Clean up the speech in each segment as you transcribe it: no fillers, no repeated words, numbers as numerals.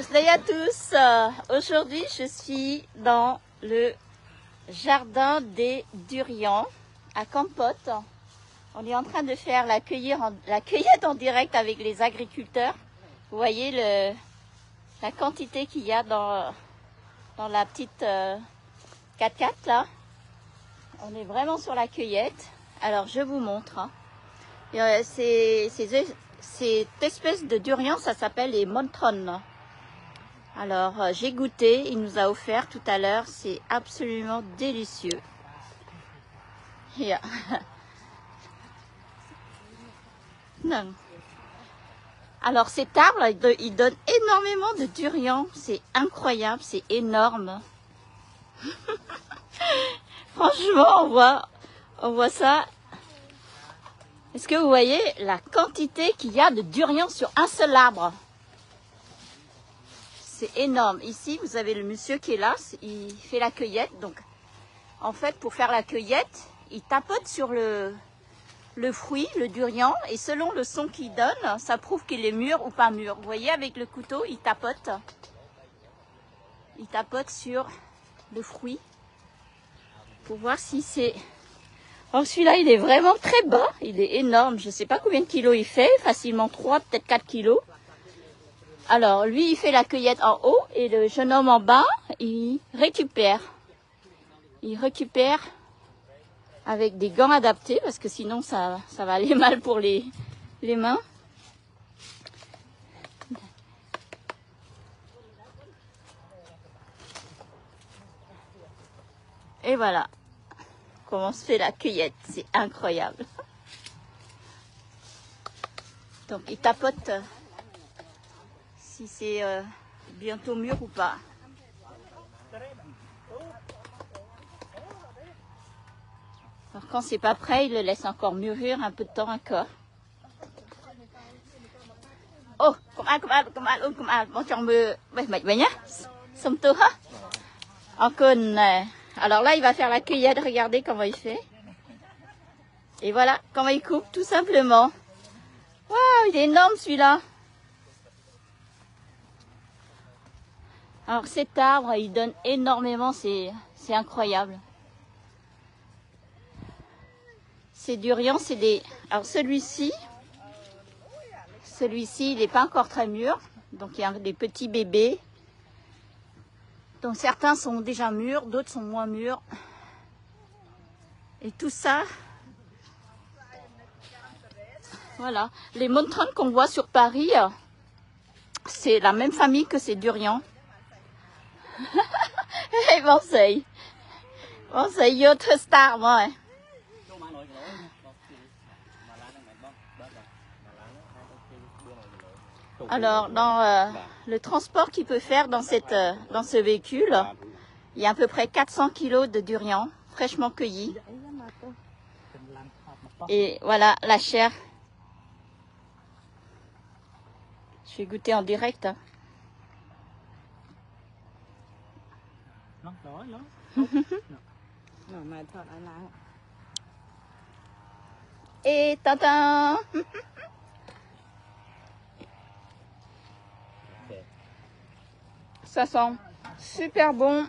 Salut à tous. Aujourd'hui, je suis dans le jardin des durians à Campote. On est en train de faire la cueillette en direct avec les agriculteurs. Vous voyez la quantité qu'il y a dans la petite 4x4 là. On est vraiment sur la cueillette. Alors, je vous montre. Hein. Cette espèce de durian, ça s'appelle les montrons. Alors, j'ai goûté, il nous a offert tout à l'heure, c'est absolument délicieux. Yeah. Non. Alors, cet arbre, il donne énormément de durian, c'est incroyable, c'est énorme. Franchement, on voit ça. Est-ce que vous voyez la quantité qu'il y a de durian sur un seul arbre? C'est énorme. Ici, vous avez le monsieur qui est là, il fait la cueillette. Donc, en fait, pour faire la cueillette, il tapote sur le fruit, le durian, et selon le son qu'il donne, ça prouve qu'il est mûr ou pas mûr. Vous voyez, avec le couteau, il tapote. Il tapote sur le fruit pour voir si c'est... Oh, celui-là, il est vraiment très bas. Il est énorme. Je ne sais pas combien de kilos il fait. Facilement 3, peut-être 4 kilos. Alors, lui, il fait la cueillette en haut et le jeune homme en bas, il récupère. Il récupère avec des gants adaptés parce que sinon, ça va aller mal pour les mains. Et voilà comment se fait la cueillette. C'est incroyable. Donc, il tapote si c'est bientôt mûr ou pas. Alors quand c'est pas prêt, il le laisse encore mûrir un peu de temps encore. Oh, công an, bon chồng mưa, vậy nhá, xong tu ha. Alors là, il va faire la cueillette. Regardez comment il fait. Et voilà comment il coupe, tout simplement. Waouh, il est énorme celui-là. Alors cet arbre, il donne énormément, c'est incroyable. Ces durians, c'est des... Alors celui-ci, il n'est pas encore très mûr. Donc il y a des petits bébés. Donc certains sont déjà mûrs, d'autres sont moins mûrs. Et tout ça, voilà. Les montrons qu'on voit sur Paris, c'est la même famille que ces durians. Hey, bon c'est vô thơ star moi. Alors, dans le transport qu'il peut faire dans ce véhicule, il y a à peu près 400 kilos de durian fraîchement cueillis. Et voilà la chair. Je vais goûter en direct. Et tata. Ça sent super bon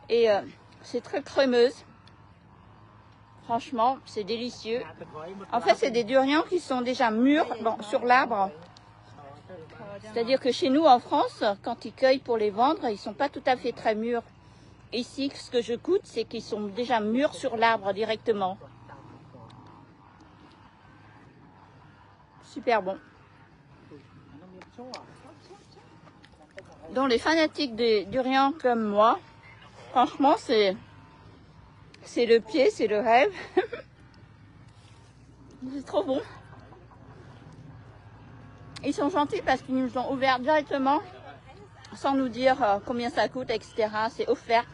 et c'est très crémeuse. Franchement, c'est délicieux. En fait, c'est des durians qui sont déjà mûrs sur l'arbre. C'est-à-dire que chez nous, en France, quand ils cueillent pour les vendre, ils ne sont pas tout à fait très mûrs. Ici, ce que je goûte, c'est qu'ils sont déjà mûrs sur l'arbre directement. Super bon. Donc les fanatiques des durians comme moi, franchement, c'est le pied, c'est le rêve. C'est trop bon. Ils sont gentils parce qu'ils nous ont ouvert directement, sans nous dire combien ça coûte, etc. C'est offert.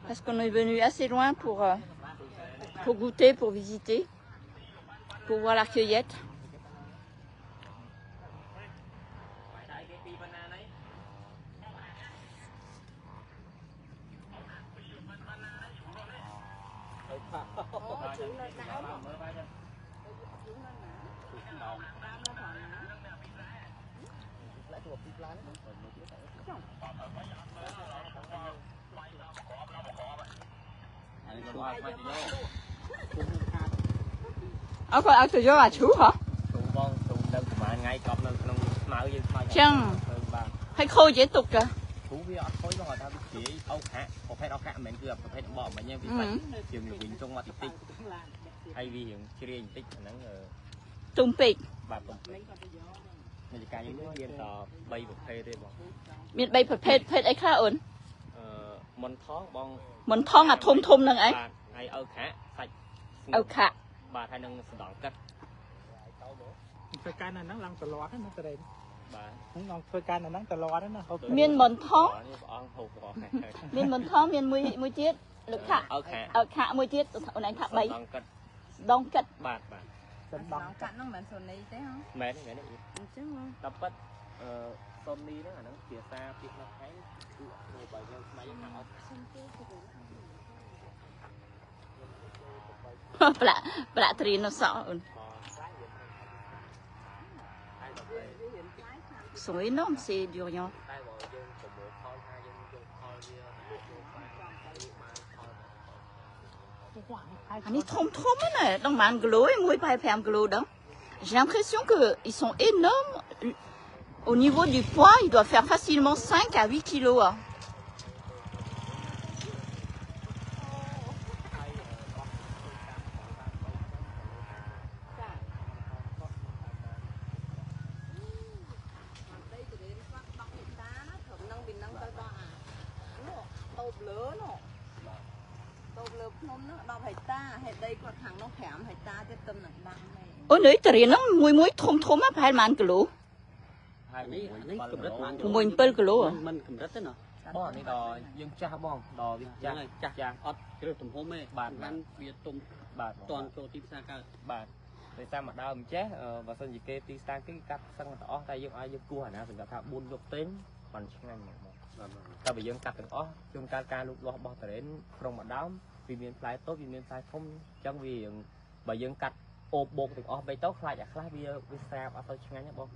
Parce qu'on est venu assez loin pour goûter, pour visiter, pour voir la cueillette. Ở coi ăn từ vô à chú hả? Chăng hay khôi dễ tục kìa. Tung pịt. Miền bay phật phết ấy khá ổn. Món thong à thôm thôm nâng ấy. Âu khạ. phơi can là nắng lăng tờ lót đó nó tờ đèn không ngon phơi can là nắng tờ lót đó nó miền món thong miền món thong miền mùi tiết lực khạ ở khạ mùi tiết ở này khạ bay đông cất đông cất nó mệt sồn này thế không mệt này chứ không đập bắt sồn đi đó là nó kia xa phía nó thấy người bởi nhau máy hảo bạ trì nó sợ sont énormes ces durians. Они thom này, dans man glo et moi pas faire glo đó. J'ai l'impression que ils sont énormes. Au niveau du poids, ils doivent faire facilement 5 à 8 kilos. Hein. Ôi nữ trời nó muối thôm á phải man kilo. Muối pel kilo à? Mình cầm rất thế nào? Bò này đò dương cha bong đò cha ọt cái đồ tôm hôm ấy bạn ăn việt tôm bạn toàn cầu tim xa cả bạn để sao mà đau mình chết và xong gì kê ti sang cái cắt sang tỏ tay dương ai dương cua hả thì ta buôn dục tính còn ngay ta bị dương cắt từng ó dương ca lúc lo bò tới đến trong mặt đám vì miền Thái tốt vì miền Thái không trong vì bởi dương cắt ốp bột từng ó bay tốt lại khác bây sao ở tôi ngay nhá bông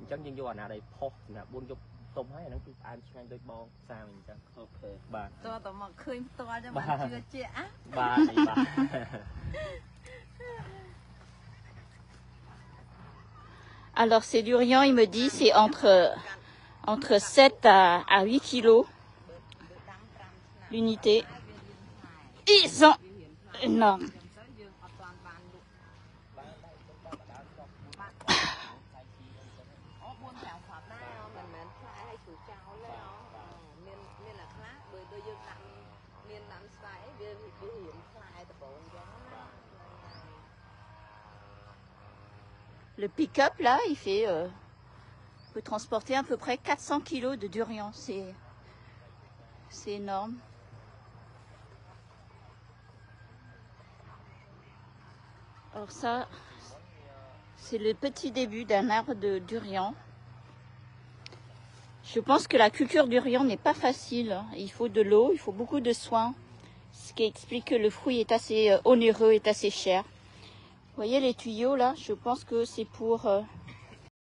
chẳng dương vô nào đây phô là buôn dục tôm hay nó cứ ăn ngay đôi bông sao mình chẳng ok bà tôi mà khơi to cho bạn chưa chết bà Alors ces durians, il me dit, c'est entre 7 à 8 kilos l'unité. Ils sont énormes. Le pick-up là, il fait peut transporter à peu près 400 kilos de durian. C'est énorme. Alors ça, c'est le petit début d'un arbre de durian. Je pense que la culture durian n'est pas facile. Il faut de l'eau, il faut beaucoup de soins. Ce qui explique que le fruit est assez onéreux, est assez cher. Vous voyez les tuyaux là, je pense que c'est pour